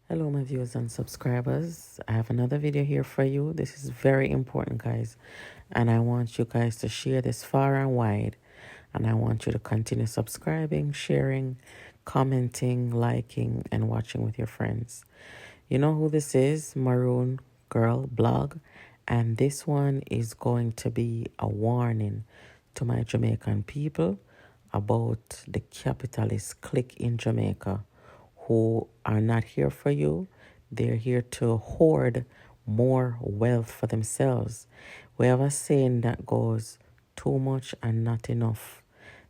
Hello, my viewers and subscribers. I have another video here for you. This is very important, guys. And I want you guys to share this far and wide. And I want you to continue subscribing, sharing, commenting, liking, and watching with your friends. You know who this is? Maroon Girl Blog. And this one is going to be a warning to my Jamaican people about the capitalist clique in Jamaica who are not here for you. They're here to hoard more wealth for themselves. We have a saying that goes, too much and not enough.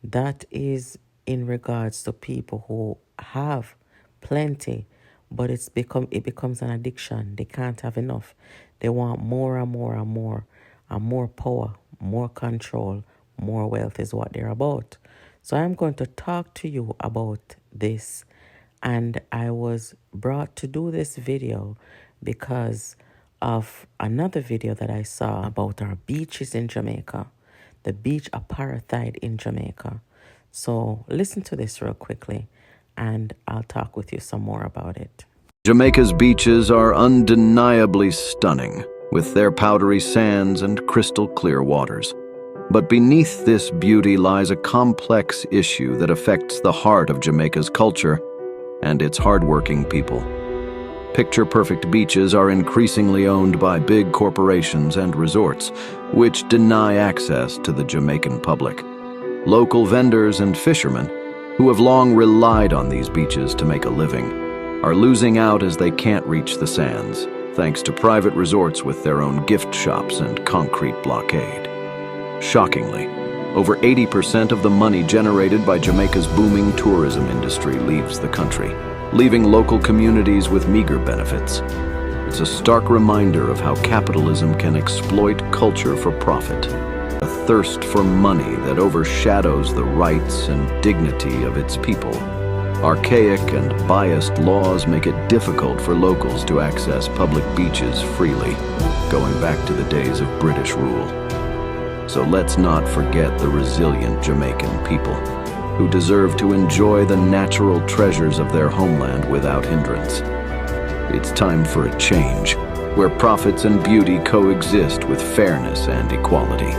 That is in regards to people who have plenty, but it becomes an addiction. They can't have enough. They want more and more and more, and more power, more control, more wealth is what they're about. So I'm going to talk to you about this, and I was brought to do this video because of another video that I saw about our beaches in Jamaica, the beach apartheid in Jamaica. So listen to this real quickly and I'll talk with you some more about it. Jamaica's beaches are undeniably stunning, with their powdery sands and crystal clear waters. But beneath this beauty lies a complex issue that affects the heart of Jamaica's culture and its hardworking people. Picture-perfect beaches are increasingly owned by big corporations and resorts, which deny access to the Jamaican public. Local vendors and fishermen, who have long relied on these beaches to make a living, are losing out as they can't reach the sands, thanks to private resorts with their own gift shops and concrete blockade. Shockingly, over 80% of the money generated by Jamaica's booming tourism industry leaves the country, leaving local communities with meager benefits. It's a stark reminder of how capitalism can exploit culture for profit, a thirst for money that overshadows the rights and dignity of its people. Archaic and biased laws make it difficult for locals to access public beaches freely, going back to the days of British rule. So let's not forget the resilient Jamaican people, who deserve to enjoy the natural treasures of their homeland without hindrance. It's time for a change, where profits and beauty coexist with fairness and equality.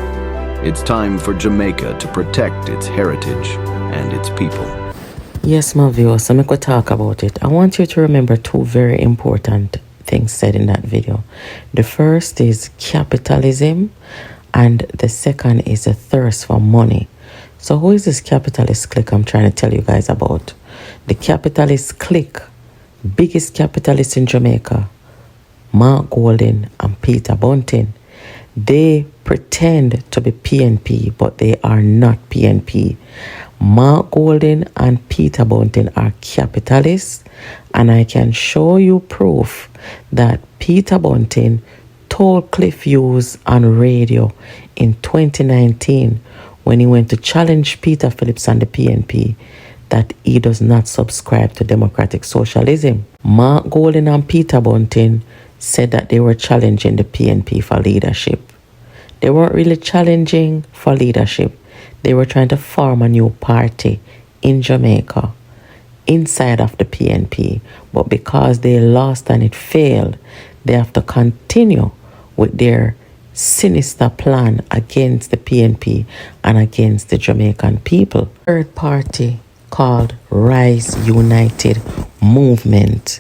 It's time for Jamaica to protect its heritage and its people. Yes, my viewers, so I'm going to talk about it. I want you to remember two very important things said in that video. The first is capitalism, and the second is a thirst for money. So who is this capitalist clique I'm trying to tell you guys about? The capitalist clique, biggest capitalists in Jamaica, Mark Golden and Peter Bunting. They pretend to be PNP, but they are not PNP. Mark Golden and Peter Bunting are capitalists, and I can show you proof that Peter Bunting told Cliff Hughes on radio in 2019 when he went to challenge Peter Phillips and the PNP that he does not subscribe to democratic socialism. Mark Golden and Peter Bunting said that they were challenging the PNP for leadership. They weren't really challenging for leadership. They were trying to form a new party in Jamaica inside of the PNP. But because they lost and it failed, they have to continue with their sinister plan against the PNP and against the Jamaican people. Third party called Rise United Movement.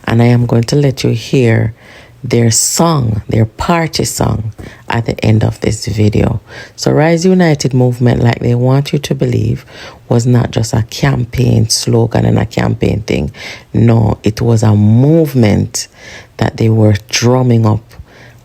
And I am going to let you hear their song, their party song, at the end of this video. So Rise United Movement, like they want you to believe, was not just a campaign slogan and a campaign thing. No, it was a movement that they were drumming up,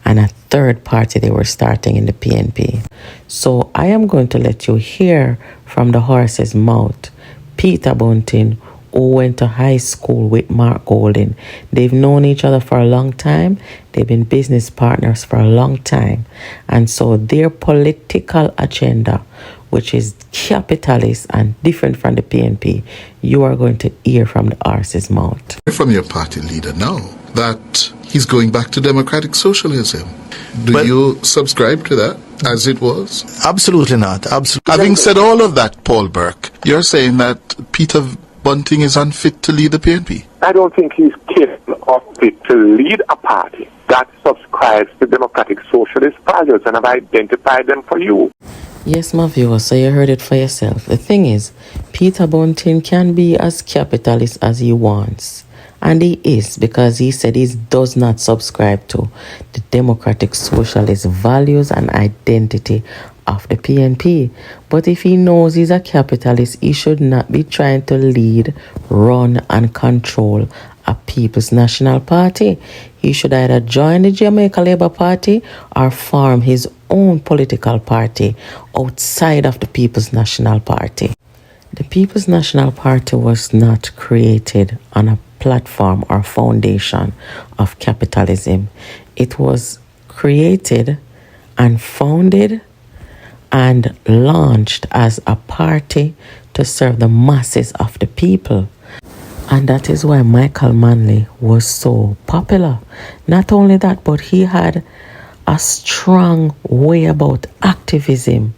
and a third party they were starting in the PNP. So I am going to let you hear from the horse's mouth Peter Bunting, who went to high school with Mark Golden. They've known each other for a long time. They've been business partners for a long time. And so their political agenda, which is capitalist and different from the PNP, you are going to hear from the horse's mouth. From your party leader now that he's going back to democratic socialism. Do you subscribe to that as it was? Absolutely not. Having said all of that, Paul Burke, you're saying that Peter Bunting is unfit to lead the PNP? I don't think he's capable of fit to lead a party that subscribes to democratic socialist values, and I've identified them for you. Yes, my viewers, so you heard it for yourself. The thing is, Peter Bunting can be as capitalist as he wants. And he is, because he said he does not subscribe to the democratic socialist values and identity of the PNP. But if he knows he's a capitalist, he should not be trying to lead, run and control a People's National Party. He should either join the Jamaica Labour Party or form his own political party outside of the People's National Party. The People's National Party was not created on a platform or foundation of capitalism. It was created and founded and launched as a party to serve the masses of the people. And that is why Michael Manley was so popular. Not only that, but he had a strong way about activism.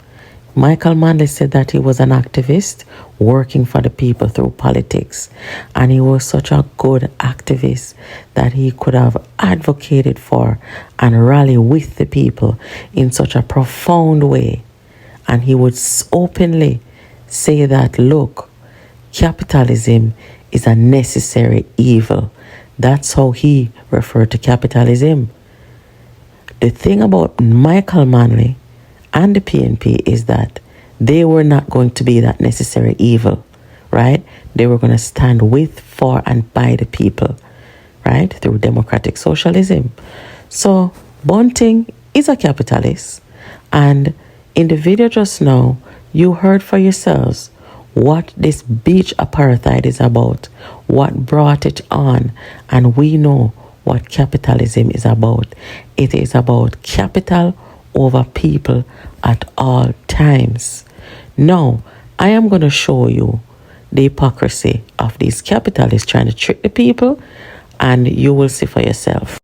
Michael Manley said that he was an activist working for the people through politics. And he was such a good activist that he could have advocated for and rally with the people in such a profound way. And he would openly say that, look, capitalism is a necessary evil. That's how he referred to capitalism. The thing about Michael Manley and the PNP is that they were not going to be that necessary evil, right? They were going to stand with, for, and by the people, right? Through democratic socialism. So Bunting is a capitalist. And in the video just now, you heard for yourselves what this beach apartheid is about, what brought it on, and we know what capitalism is about. It is about capital over people at all times. Now, I am going to show you the hypocrisy of these capitalists trying to trick the people, and you will see for yourself.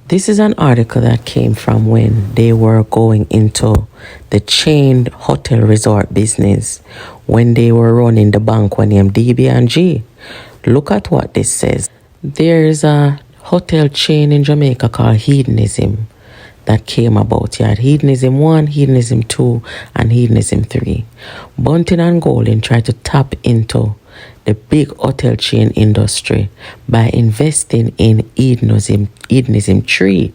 This is an article that came from when they were going into the chained hotel resort business, when they were running the bank named DB&G. Look at what this says. There's a hotel chain in Jamaica called Hedonism that came about. You had Hedonism 1, Hedonism 2, and Hedonism 3. Bunting and Golding tried to tap into the big hotel chain industry by investing in Hedonism 3,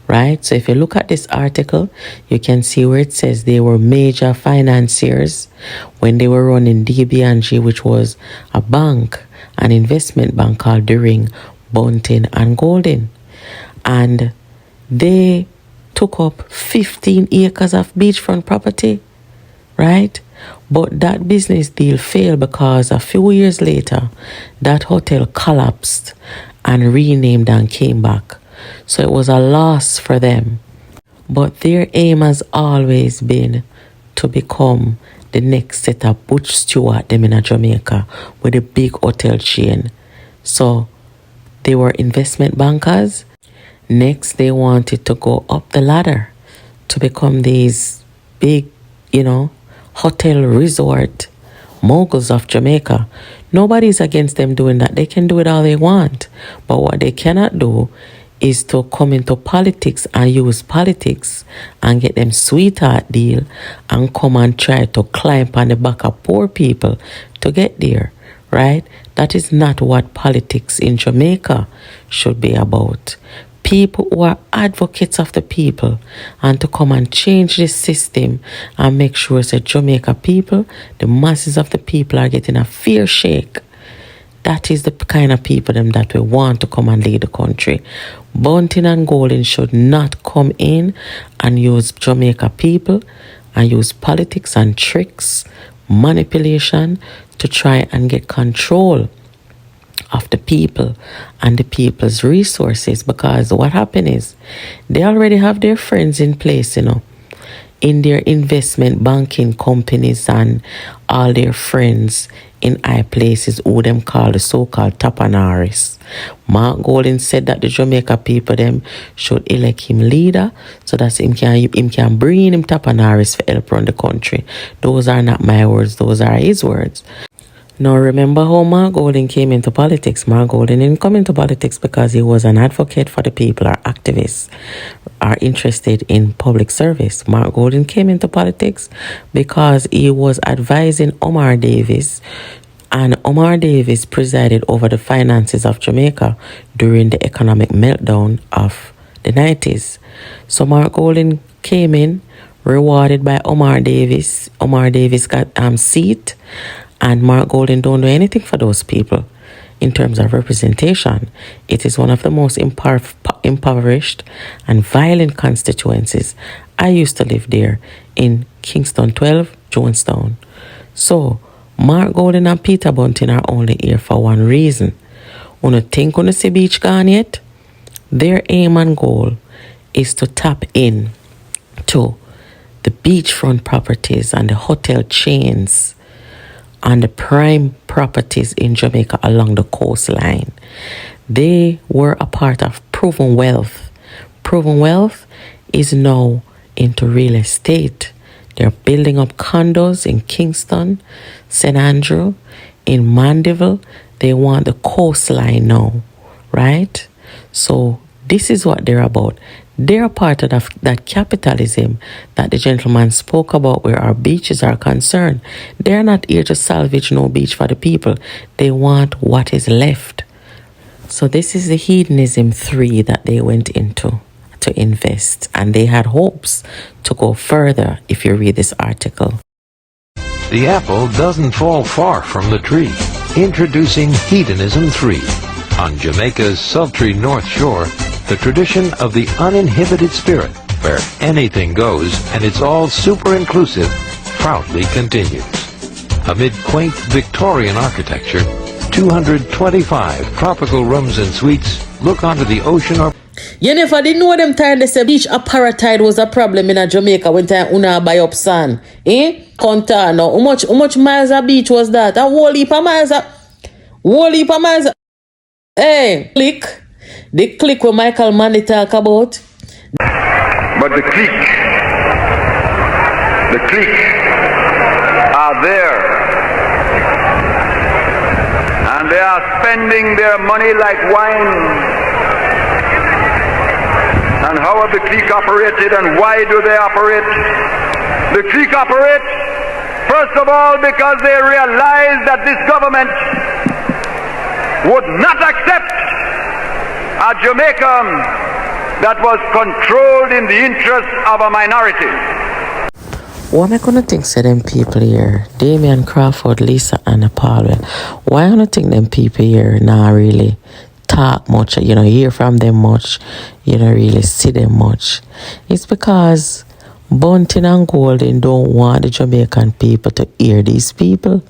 right? So if you look at this article, you can see where it says they were major financiers when they were running DB&G, which was a bank, an investment bank called The Ring, Bunting and Golding. And they took up 15 acres of beachfront property, right? But that business deal failed because a few years later, that hotel collapsed and renamed and came back. So it was a loss for them. But their aim has always been to become the next set of Butch Stewart them in Jamaica with a big hotel chain. So they were investment bankers. Next, they wanted to go up the ladder to become these big, hotel resort moguls of Jamaica. Nobody's against them doing that. They can do it all they want. But what they cannot do is to come into politics and use politics and get them sweetheart deal and come and try to climb on the back of poor people to get there, right? That is not what politics in Jamaica should be about. People who are advocates of the people and to come and change this system and make sure that Jamaica people, the masses of the people, are getting a fair shake. That is the kind of people them that we want to come and lead the country. Bunting and Golding should not come in and use Jamaica people and use politics and tricks, manipulation to try and get control of the people and the people's resources, because what happened is they already have their friends in place, in their investment banking companies and all their friends in high places who them call the so-called tapanaris. Mark Golding said that the Jamaica people them should elect him leader so that him can bring him tapanaris for help run the country. Those are not my words, those are his words. Now, remember how Mark Golding came into politics? Mark Golding didn't come into politics because he was an advocate for the people or activists are interested in public service. Mark Golding came into politics because he was advising Omar Davis, and Omar Davis presided over the finances of Jamaica during the economic meltdown of the 90s. So Mark Golding came in, rewarded by Omar Davis. Omar Davis got seat, and Mark Golding don't do anything for those people in terms of representation. It is one of the most impoverished and violent constituencies. I used to live there in Kingston 12, Jonestown. So, Mark Golding and Peter Bunting are only here for one reason. Wanna think on the sea beach gone yet? Their aim and goal is to tap in to the beachfront properties and the hotel chains and the prime properties in Jamaica along the coastline. They were a part of Proven Wealth. Proven Wealth is now into real estate. They're building up condos in Kingston, St. Andrew, in Mandeville. They want the coastline now, right? So this is what they're about. They're part of that capitalism that the gentleman spoke about where our beaches are concerned. They're not here to salvage no beach for the people. They want what is left. So this is the hedonism 3 that they went into to invest. And they had hopes to go further if you read this article. The apple doesn't fall far from the tree. Introducing Hedonism 3 on Jamaica's sultry North Shore. The tradition of the uninhibited spirit, where anything goes and it's all super inclusive, proudly continues. Amid quaint Victorian architecture, 225 tropical rooms and suites look onto the ocean or... You never didn't know them time they say beach apartheid was a problem in Jamaica when time una buy up sand. Conta now. How much miles a beach was that? A whole heap of miles. Hey, click. The clique where Michael Manley talk about. But the clique are there. And they are spending their money like wine. And how have the clique operated and why do they operate? The clique operate, first of all, because they realize that this government would not accept a Jamaica that was controlled in the interest of a minority. What am I gonna think say them people here? Damian Crawford, Lisa and Paul. Why am I think them people here not really talk much, hear from them much, really see them much? It's because Bunting and Golding don't want the Jamaican people to hear these people,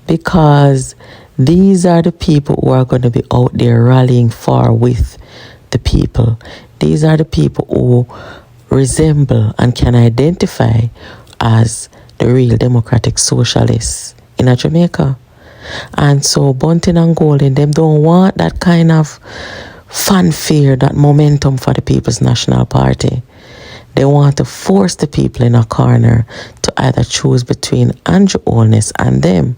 because these are the people who are going to be out there rallying for with the people. These are the people who resemble and can identify as the real democratic socialists in Jamaica. And so Bunting and Golding, them don't want that kind of fanfare, that momentum for the People's National Party. They want to force the people in a corner to either choose between Andrew Holness and them.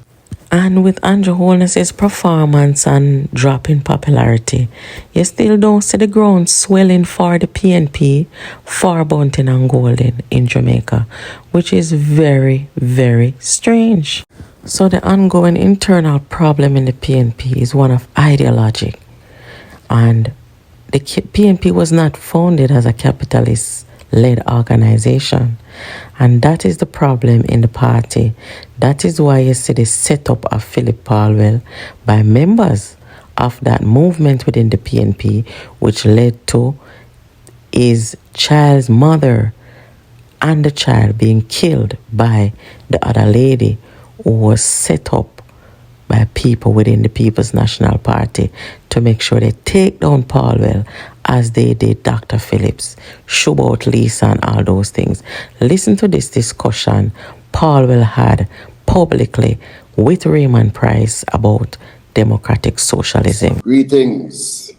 And with Andrew Holness's performance and drop in popularity, you still don't see the ground swelling for the PNP, for Bunting and Golding in Jamaica, which is very, very strange. So the ongoing internal problem in the PNP is one of ideology. And the PNP was not founded as a capitalist-led organization. And that is the problem in the party. That is why you see the setup of Philip Palwell by members of that movement within the PNP, which led to his child's mother and the child being killed by the other lady who was set up by people within the People's National Party to make sure they take down Palwell as they did Dr. Phillips, shub out Lisa and all those things. Listen to this discussion Palwell had publicly with Raymond Price about democratic socialism. Greetings.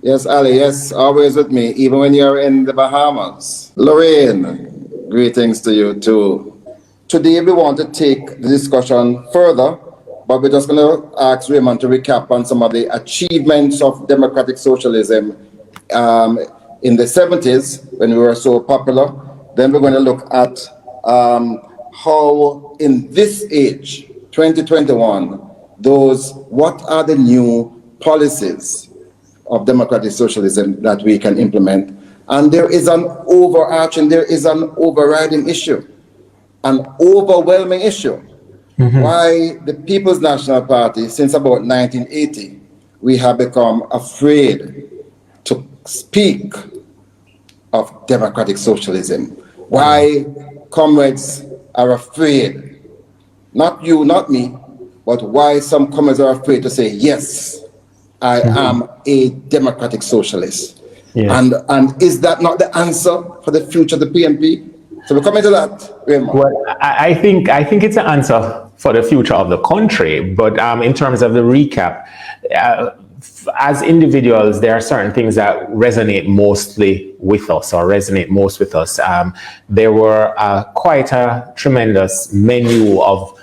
Yes, Ali, yes, always with me, even when you're in the Bahamas. Lorraine, greetings to you too. Today we want to take the discussion further but we're just going to ask Raymond to recap on some of the achievements of democratic socialism in the 70s when we were so popular. Then we're going to look at how in this age, 2021, what are the new policies of democratic socialism that we can implement. And there is an overriding issue, an overwhelming issue. Why the People's National Party, since about 1980, we have become afraid to speak of democratic socialism. Why comrades are afraid, not you, not me, but why some comrades are afraid to say, yes, I am a democratic socialist. Yes. And is that not the answer for the future of the PNP? So we're coming to that, Raymond. Well, I think it's an answer for the future of the country. But in terms of the recap, as individuals, there are certain things that resonate mostly with us or resonate most with us. There were quite a tremendous menu of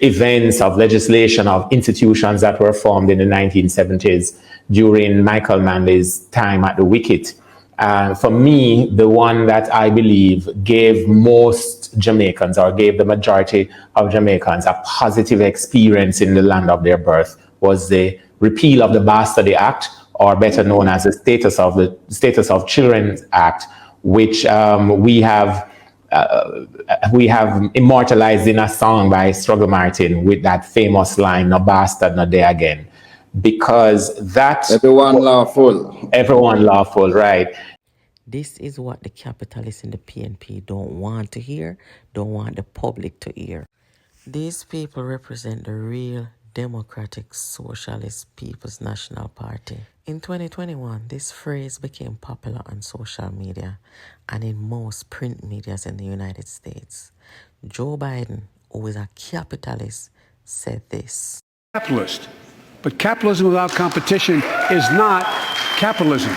events, of legislation, of institutions that were formed in the 1970s during Michael Manley's time at the Wicket. For me, the one that I believe gave most Jamaicans or gave the majority of Jamaicans a positive experience in the land of their birth was the repeal of the Bastardy Act, or better known as the Status of Children Act, which we have immortalized in a song by Struggle Martin with that famous line, "No bastard, no day again," because that everyone lawful, right? This is what the capitalists in the PNP don't want to hear, don't want the public to hear. These people represent the real Democratic Socialist People's National Party. In 2021, this phrase became popular on social media and in most print medias in the United States. Joe Biden, who is a capitalist, said this. Capitalist. But capitalism without competition is not capitalism.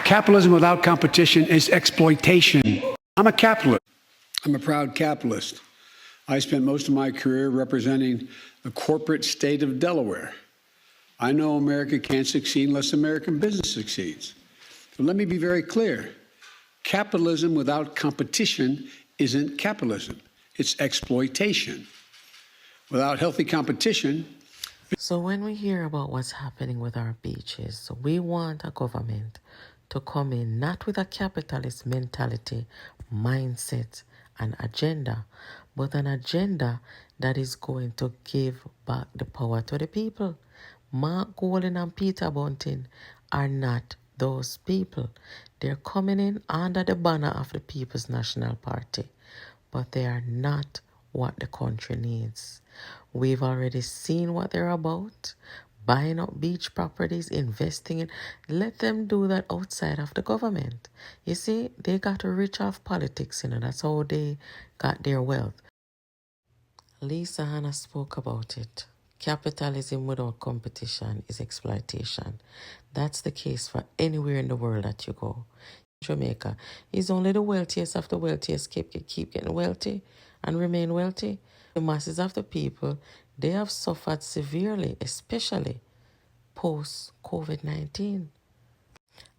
Capitalism without competition is exploitation. I'm a capitalist. I'm a proud capitalist. I spent most of my career representing the corporate state of Delaware. I know America can't succeed unless American business succeeds. So let me be very clear. Capitalism without competition isn't capitalism. It's exploitation. Without healthy competition. So when we hear about what's happening with our beaches, we want a government to come in not with a capitalist mentality, mindset, and agenda, but an agenda that is going to give back the power to the people. Mark Golding and Peter Bunting are not those people. They're coming in under the banner of the People's National Party, but they are not what the country needs. We've already seen what they're about. Buying up beach properties, investing in. Let them do that outside of the government. You see, they got rich off politics, that's how they got their wealth. Lisa Hanna spoke about it. Capitalism without competition is exploitation. That's the case for anywhere in the world that you go. Jamaica is only the wealthiest of the wealthiest keep getting wealthy and remain wealthy. The masses of the people, they have suffered severely, especially post-COVID-19.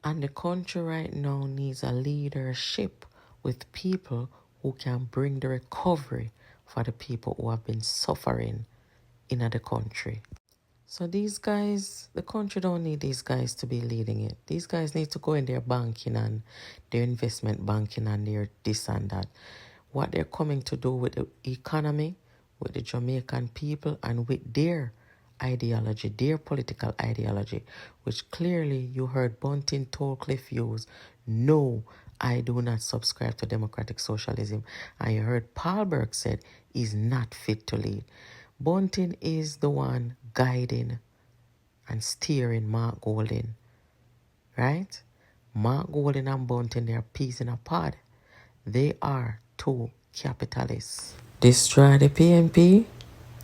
And the country right now needs a leadership with people who can bring the recovery for the people who have been suffering in the country. So these guys, the country don't need these guys to be leading it. These guys need to go in their banking and their investment banking and their this and that. What they're coming to do with the economy, with the Jamaican people, and with their ideology, their political ideology, which clearly you heard Bunting told Cliff Hughes, no, I do not subscribe to democratic socialism. And you heard Paul Burke said he's not fit to lead. Bunting is the one guiding and steering Mark Golding, right? Mark Golding and Bunting, they're peas in a pod. They are two capitalists. Destroy the PNP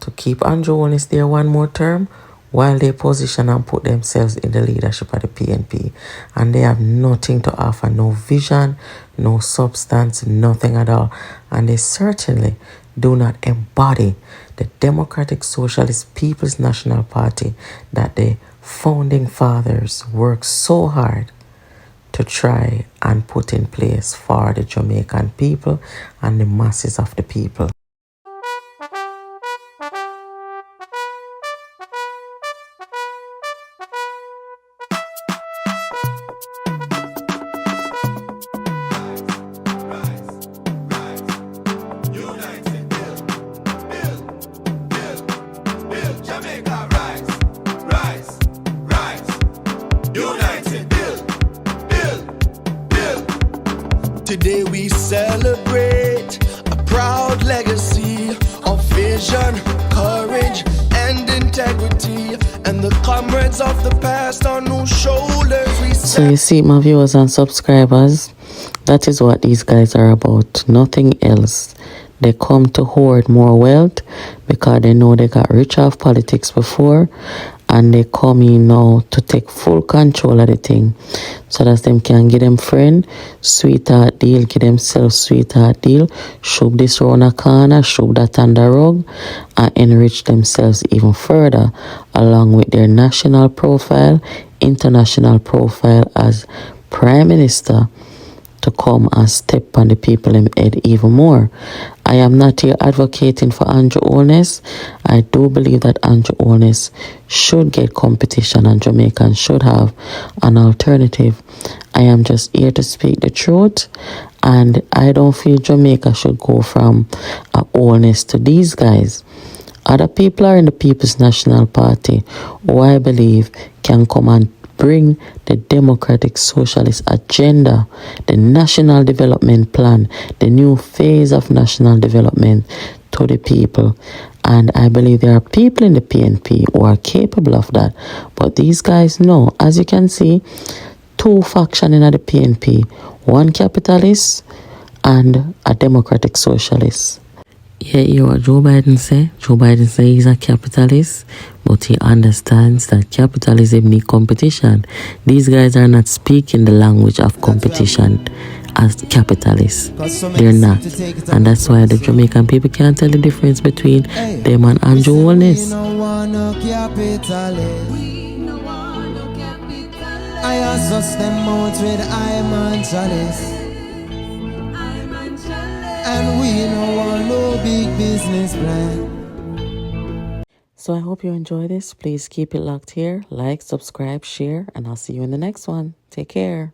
to keep Andrew Holness there one more term while they position and put themselves in the leadership of the PNP. And they have nothing to offer, no vision, no substance, nothing at all. And they certainly do not embody the Democratic Socialist People's National Party that the founding fathers worked so hard to try and put in place for the Jamaican people and the masses of the people. Today we celebrate a proud legacy of vision, courage, and integrity, and the comrades of the past on whose shoulders we stand. So you see, my viewers and subscribers, that is what these guys are about, nothing else. They come to hoard more wealth because they know they got rich off politics before, and they come in now to take full control of the thing so that them can get them friend, sweetheart deal, get themselves sweetheart deal, shove this round a corner, shove that on the rug, and enrich themselves even further along with their national profile, international profile as Prime Minister, to come and step on the people in head even more. I am not here advocating for Andrew Holness. I do believe that Andrew Holness should get competition and Jamaicans should have an alternative. I am just here to speak the truth, and I don't feel Jamaica should go from a Holness to these guys. Other people are in the People's National Party who I believe can come and bring the Democratic Socialist agenda, the National Development Plan, the new phase of national development to the people. And I believe there are people in the PNP who are capable of that. But these guys know, as you can see, two factions in the PNP, one capitalist and a Democratic Socialist. Yeah, you know what Joe Biden say? Joe Biden say he's a capitalist, but he understands that capitalism needs competition. These guys are not speaking the language of competition as capitalists. They're not. And that's why the Jamaican people can't tell the difference between them and Andrew Holness. I assess them out with I'm and chalice. And we don't want no big business plan. So I hope you enjoy this. Please keep it locked here. Like, subscribe, share, and I'll see you in the next one. Take care.